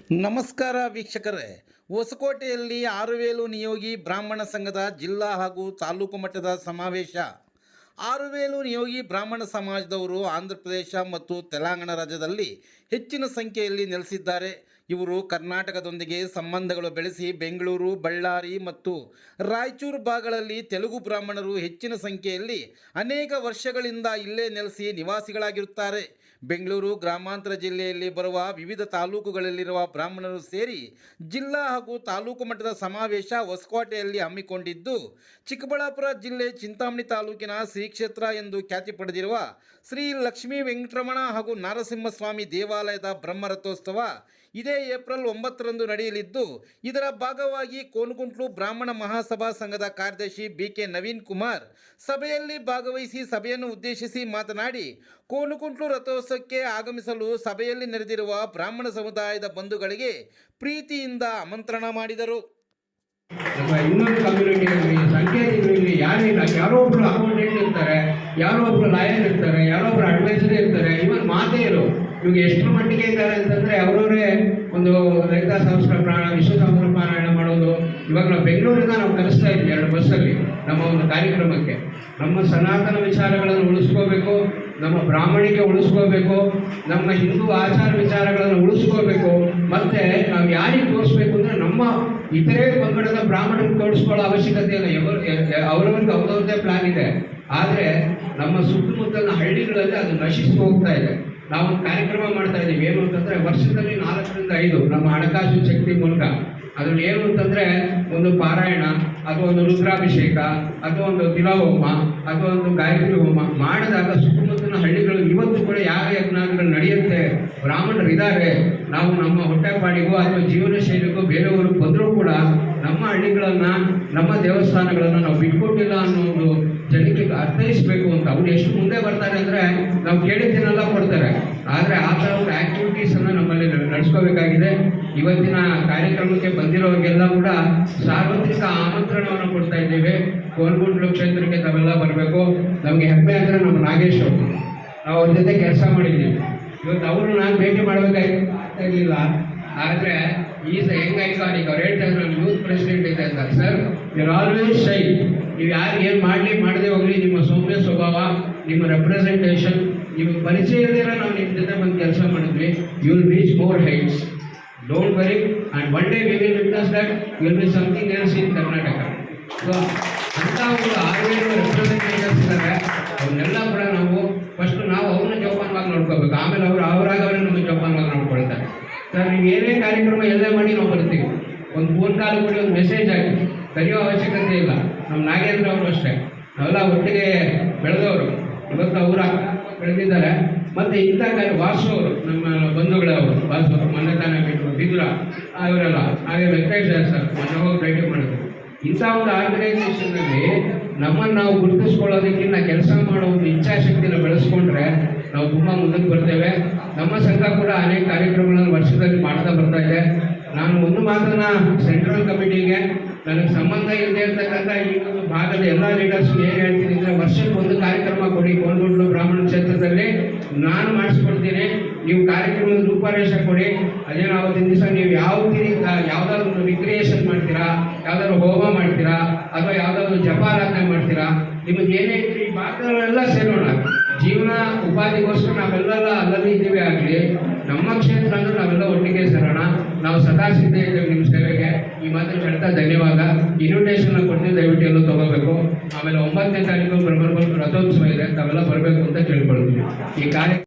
ನಮಸ್ಕಾರ ವೀಕ್ಷಕರೇ, ಹೊಸಕೋಟೆಯಲ್ಲಿ ಆರುವೇಲು ನಿಯೋಗಿ ಬ್ರಾಹ್ಮಣ ಸಂಘದ ಜಿಲ್ಲಾ ಹಾಗೂ ತಾಲೂಕು ಮಟ್ಟದ ಸಮಾವೇಶ. ಆರುವೇಲು ನಿಯೋಗಿ ಬ್ರಾಹ್ಮಣ ಸಮಾಜದವರು ಆಂಧ್ರ ಪ್ರದೇಶ ಮತ್ತು ತೆಲಂಗಾಣ ರಾಜ್ಯದಲ್ಲಿ ಹೆಚ್ಚಿನ ಸಂಖ್ಯೆಯಲ್ಲಿ ನೆಲೆಸಿದ್ದಾರೆ. ಇವರು ಕರ್ನಾಟಕದೊಂದಿಗೆ ಸಂಬಂಧಗಳು ಬೆಳೆಸಿ ಬೆಂಗಳೂರು, ಬಳ್ಳಾರಿ ಮತ್ತು ರಾಯಚೂರು ಭಾಗಗಳಲ್ಲಿ ತೆಲುಗು ಬ್ರಾಹ್ಮಣರು ಹೆಚ್ಚಿನ ಸಂಖ್ಯೆಯಲ್ಲಿ ಅನೇಕ ವರ್ಷಗಳಿಂದ ಇಲ್ಲೇ ನೆಲೆಸಿ ನಿವಾಸಿಗಳಾಗಿರುತ್ತಾರೆ. ಬೆಂಗಳೂರು ಗ್ರಾಮಾಂತರ ಜಿಲ್ಲೆಯಲ್ಲಿ ಬರುವ ವಿವಿಧ ತಾಲೂಕುಗಳಲ್ಲಿರುವ ಬ್ರಾಹ್ಮಣರು ಸೇರಿ ಜಿಲ್ಲಾ ಹಾಗೂ ತಾಲೂಕು ಮಟ್ಟದ ಸಮಾವೇಶ ಹೊಸಕೋಟೆಯಲ್ಲಿ ಹಮ್ಮಿಕೊಂಡಿದ್ದು, ಚಿಕ್ಕಬಳ್ಳಾಪುರ ಜಿಲ್ಲೆ ಚಿಂತಾಮಣಿ ತಾಲೂಕಿನ ಶ್ರೀ ಕ್ಷೇತ್ರ ಎಂದು ಖ್ಯಾತಿ ಪಡೆದಿರುವ ಶ್ರೀ ಲಕ್ಷ್ಮೀ ವೆಂಕಟರಮಣ ಹಾಗೂ ನಾರಸಿಂಹಸ್ವಾಮಿ ದೇವಾಲಯದ ಬ್ರಹ್ಮರಥೋತ್ಸವ ಇದೇ ಏಪ್ರಿಲ್ 9ರಂದು ನಡೆಯಲಿದ್ದು, ಇದರ ಭಾಗವಾಗಿ ಕೋನಗುಂಟ್ಲು ಬ್ರಾಹ್ಮಣ ಮಹಾಸಭಾ ಸಂಘದ ಕಾರ್ಯದರ್ಶಿ BK ನವೀನ್ ಕುಮಾರ್ ಸಭೆಯಲ್ಲಿ ಭಾಗವಹಿಸಿ ಸಭೆಯನ್ನು ಉದ್ದೇಶಿಸಿ ಮಾತನಾಡಿ, ಕೋನಗುಂಟ್ಲು ರಥೋತ್ಸವಕ್ಕೆ ಆಗಮಿಸಲು ಸಭೆಯಲ್ಲಿ ನೆರೆದಿರುವ ಬ್ರಾಹ್ಮಣ ಸಮುದಾಯದ ಬಂಧುಗಳಿಗೆ ಪ್ರೀತಿಯಿಂದ ಆಮಂತ್ರಣ ಮಾಡಿದರು. ಇನ್ನೊಂದು ಕಮ್ಯುನಿಟಿಯಲ್ಲಿ ಸಂಖ್ಯಾತಿಗಳಲ್ಲಿ ಯಾರೋ ಒಬ್ರು ಅಕೌಂಟೆಂಟ್ ಇರ್ತಾರೆ, ಯಾರೋ ಒಬ್ರು ಲಾಯರ್ ಇರ್ತಾರೆ, ಯಾರೋ ಒಬ್ರು ಅಡ್ವೈಸರ್ ಇರ್ತಾರೆ. ಇವನ್ ಮಾತೇ ಇರೋ ಇವಾಗ ಎಷ್ಟರ ಮಟ್ಟಿಗೆ ಇದ್ದಾರೆ ಅಂತಂದ್ರೆ ಅವರವರೇ ಒಂದು ಲಲಿತಾ ಸಹಸ್ರ ವಿಶ್ವ ಸಹಸ್ರ ಪಾರಾಯಣ ಮಾಡೋದು. ಇವಾಗ ನಾವು ಬೆಂಗಳೂರಿಂದ ನಾವು ಕಲಿಸ್ತಾ ಇದ್ವಿ 2 ಬಸ್ಸಲ್ಲಿ ನಮ್ಮ ಒಂದು ಕಾರ್ಯಕ್ರಮಕ್ಕೆ. ನಮ್ಮ ಸನಾತನ ವಿಚಾರಗಳನ್ನು ಉಳಿಸ್ಕೋಬೇಕು, ನಮ್ಮ ಬ್ರಾಹ್ಮಣಿಕೆ ಉಳಿಸ್ಕೋಬೇಕು, ನಮ್ಮ ಹಿಂದೂ ಆಚಾರ ವಿಚಾರಗಳನ್ನು ಉಳಿಸ್ಕೋಬೇಕು. ಮತ್ತೆ ನಾವು ಯಾರಿಗೆ ತೋರಿಸ್ಬೇಕು ಅಂದ್ರೆ ನಮ್ಮ ಇತರೆ ಪಂಗಡದ ಬ್ರಾಹ್ಮಣರಿಗೆ ತೋರಿಸ್ಕೊಳ್ಳೋ ಅವಶ್ಯಕತೆ ಇಲ್ಲ. ಅವರವರಿಗೆ ಅವ್ರದ್ದೇ ಪ್ಲಾನ್ ಇದೆ. ಆದರೆ ನಮ್ಮ ಸುತ್ತಮುತ್ತಲಿನ ಹಳ್ಳಿಗಳಲ್ಲಿ ಅದು ನಶಿಸಿ ಹೋಗ್ತಾ ಇದೆ. ನಾವು ಒಂದು ಕಾರ್ಯಕ್ರಮ ಮಾಡ್ತಾ ಇದ್ದೀವಿ. ಏನು ಅಂತಂದ್ರೆ ವರ್ಷದಲ್ಲಿ 4 ರಿಂದ 5 ನಮ್ಮ ಹಣಕಾಸು ಶಕ್ತಿ ಮೂಲಕ ಅದ್ರಲ್ಲಿ ಏನು ಅಂತಂದ್ರೆ ಒಂದು ಪಾರಾಯಣ ಅಥವಾ ಒಂದು ರುದ್ರಾಭಿಷೇಕ ಅಥವಾ ಒಂದು ತಿಲಹೋಮ ಅಥವಾ ಒಂದು ಗಾಯತ್ರಿ ಹೋಮ ಮಾಡಿದಾಗ ಸುತ್ತಮುತ್ತಲಿನ ಹಳ್ಳಿಗಳು ಇವತ್ತು ಕೂಡ ಯಾವ ಯಜ್ಞಾದಿಗಳು ನಡೆಯುತ್ತೆ, ಬ್ರಾಹ್ಮಣರು ಇದ್ದಾರೆ. ನಾವು ನಮ್ಮ ಹೊಟ್ಟೆಪಾಡಿಗೂ ಅಥವಾ ಜೀವನ ಶೈಲಿಗೂ ಬೇರೆಯವರು ಬಂದರೂ ಕೂಡ ನಮ್ಮ ಹಳ್ಳಿಗಳನ್ನ ನಮ್ಮ ದೇವಸ್ಥಾನಗಳನ್ನು ನಾವು ಬಿಟ್ಕೊಟ್ಟಿಲ್ಲ ಅನ್ನೋ ಒಂದು ಜನಕ್ಕೆ ಅರ್ಥೈಸಬೇಕು ಅಂತ. ಅವ್ರು ಎಷ್ಟು ಮುಂದೆ ಬರ್ತಾರೆ ಅಂದ್ರೆ ನಾವು ಕೇಳಿದ್ದನ್ನೆಲ್ಲ ಕೊಡ್ತಾರೆ. ಆದರೆ ಆ ಥರ ಒಂದು ಆಕ್ಟಿವಿಟೀಸ್ ಅನ್ನು ನಮ್ಮಲ್ಲಿ ನಡೆಸ್ಕೋಬೇಕಾಗಿದೆ. ಇವತ್ತಿನ ಕಾರ್ಯಕ್ರಮಕ್ಕೆ ಬಂದಿರೋರಿಗೆಲ್ಲ ಕೂಡ ಸಾರ್ವತ್ರಿಕ ಆಮಂತ್ರಣವನ್ನು ಕೊಡ್ತಾ ಇದ್ದೇವೆ. ಕೋನಗುಂಟ್ಲು ಕ್ಷೇತ್ರಕ್ಕೆ ತಾವೆಲ್ಲ ಬರಬೇಕು. ನಮಗೆ ಹೆಮ್ಮೆ ಅಂದರೆ ನಮ್ಮ ನಾಗೇಶ್ ಅವರು, ನಾವು ಅವ್ರ ಜೊತೆ ಕೆಲಸ ಮಾಡಿದ್ದೀವಿ. ಇವತ್ತು ಅವರು ನಾನು ಭೇಟಿ ಮಾಡಬೇಕಾಗ್ತಾ ಇರಲಿಲ್ಲ. ಆದರೆ ಈಸ್ ಯಂಗ್ ಐಕಾನಿಕ್. ಅವ್ರು ಹೇಳ್ತಾ ಇದ್ರು ನಾನು ಯೂತ್ ಪ್ರೆಸಿಡೆಂಟ್ ಇದೆ ಅಂತ. Sir, you're always shy. ನೀವು ಯಾರು ಏನು ಮಾಡದೆ ಹೋಗಲಿ, ನಿಮ್ಮ ಸೌಮ್ಯ ಸ್ವಭಾವ, ನಿಮ್ಮ ರೆಪ್ರೆಸೆಂಟೇಷನ್, ನಿಮಗೆ ಪರಿಚಯ ಇದ್ದೀರ ನಾವು ನಿಮ್ಮ ಜೊತೆ ಬಂದು ಕೆಲಸ ಮಾಡಿದ್ವಿ. You will reach more heights. Don't worry, and one day we will witness that you will be something else in Karnataka. So ಅಂಥ ಒಂದು 6 ರೆಪ್ರೆಸೆಂಟೇಷನ್ಸ್ ಇದ್ದಾರೆ. ಅವನ್ನೆಲ್ಲ ಕೂಡ ನಾವು ಅವ್ರನ್ನ ಜೋಪಾನವಾಗಿ ನೋಡ್ಕೋಬೇಕು. ಆಮೇಲೆ ಅವರಾಗವರೇ ನಮಗೆ ಜೋಪಾನವಾಗಿ ನೋಡ್ಕೊಳ್ತಾರೆ. ಸರ್, ನೀವು ಏನೇ ಕಾರ್ಯಕ್ರಮ ಎಲ್ಲೇ ಮಾಡಿ ನಾವು ಬರ್ತೀವಿ. ಒಂದು ಫೋನ್ ಕಾಲ್ ಕೊಡಿ, ಒಂದು ಮೆಸೇಜ್ ಹಾಕಿ, ಕರೆಯೋ ಅವಶ್ಯಕತೆ ಇಲ್ಲ. ನಮ್ಮ ನಾಗೇಂದ್ರ ಅವರು ಅಷ್ಟೇ, ನಾವೆಲ್ಲ ಒಟ್ಟಿಗೆ ಬೆಳೆದವರು. ಇವತ್ತು ಅವರ ಬೆಳೆದಿದ್ದಾರೆ. ಮತ್ತು ಇಂಥ ವಾಸು ಅವರು ನಮ್ಮ ಬಂಧುಗಳವರು, ವಾಸು ಮೊನ್ನೆ ತಾನೇ ಬಿಟ್ಟು ಬಿದುರ ಅವರೆಲ್ಲ, ಹಾಗೆ ವೆಂಕಟೇಶ್ ಸರ್ ಮೊನ್ನೆ ಹೋಗಿ ಭೇಟಿ ಮಾಡಿದ್ರು. ಇಂಥ ಒಂದು ಆರ್ಗನೈಸೇಷನ್ನಲ್ಲಿ ನಮ್ಮನ್ನು ನಾವು ಗುರುತಿಸ್ಕೊಳ್ಳೋದಕ್ಕಿಂತ ಕೆಲಸ ಮಾಡೋ ಒಂದು ಇಚ್ಛಾಶಕ್ತಿನ ಬೆಳೆಸ್ಕೊಂಡ್ರೆ ನಾವು ತುಂಬ ಮುಂದಕ್ಕೆ ಬರ್ತೇವೆ. ನಮ್ಮ ಸಂಘ ಕೂಡ ಅನೇಕ ಕಾರ್ಯಕ್ರಮಗಳನ್ನು ವರ್ಷದಲ್ಲಿ ಮಾಡ್ತಾ ಬರ್ತಾ ಇದೆ. ನಾನು ಒಂದು ಮಾತನ್ನ ಸೆಂಟ್ರಲ್ ಕಮಿಟಿಗೆ ನನಗೆ ಸಂಬಂಧ ಇಲ್ಲದೆ ಇರ್ತಕ್ಕಂಥ ಈ ಒಂದು ಭಾಗದ ಎಲ್ಲ ಲೀಡರ್ಸ್ ಏನು ಹೇಳ್ತೀನಿ ಅಂದರೆ, ವರ್ಷಕ್ಕೆ ಒಂದು ಕಾರ್ಯಕ್ರಮ ಕೊಡಿ. ಕೋನಗುಂಟ್ಲು ಬ್ರಾಹ್ಮಣ ಕ್ಷೇತ್ರದಲ್ಲಿ ನಾನು ಮಾಡಿಸ್ಕೊಡ್ತೀನಿ. ನೀವು ಕಾರ್ಯಕ್ರಮದ ರೂಪರೇಷ ಕೊಡಿ. ಅದೇನೋ ಅವತ್ತಿನ ದಿವಸ ನೀವು ಯಾವುದಾದ್ರು ಒಂದು ರಿಕ್ರಿಯೇಷನ್ ಮಾಡ್ತೀರಾ, ಯಾವುದಾದ್ರು ಹೋಮ ಮಾಡ್ತೀರಾ, ಅಥವಾ ಯಾವುದಾದ್ರು ಜಪಾರಾಧನೆ ಮಾಡ್ತೀರಾ, ನಿಮಗೆ ಏನೇ ಈ ಭಾಗದಲ್ಲೆಲ್ಲ ಸೇರೋಣ. ಜೀವನ ಉಪಾಧಿಗೋಸ್ಕರ ನಾವೆಲ್ಲ ಅಲ್ಲಲ್ಲಿ ಇದ್ದೀವಿ. ಆಗಲಿ ನಮ್ಮ ಕ್ಷೇತ್ರ ಅಂದ್ರೆ ನಾವೆಲ್ಲ ಒಟ್ಟಿಗೆ ಸೇರೋಣ. ನಾವು ಸದಾ ಸಿದ್ಧ ಇದ್ದೇವೆ ನಿಮ್ಮ ಸೇವೆಗೆ. ಈ ಮಾತನ್ನು ಹೇಳ್ತಾ ಧನ್ಯವಾದ. ಇನ್ವಿಟೇಷನ್ ಕೊಡ್ತೀವಿ, ದಯವಿಟ್ಟು ಎಲ್ಲೂ ತಗೋಬೇಕು. ಆಮೇಲೆ 9ನೇ ತಾರೀಕು ಬ್ರಹ್ಮರಥೋತ್ಸವ ಇದೆ, ತಾವೆಲ್ಲ ಬರಬೇಕು ಅಂತ ಕೇಳ್ಕೊಳ್ತೀವಿ. ಈ ಕಾರ್ಯ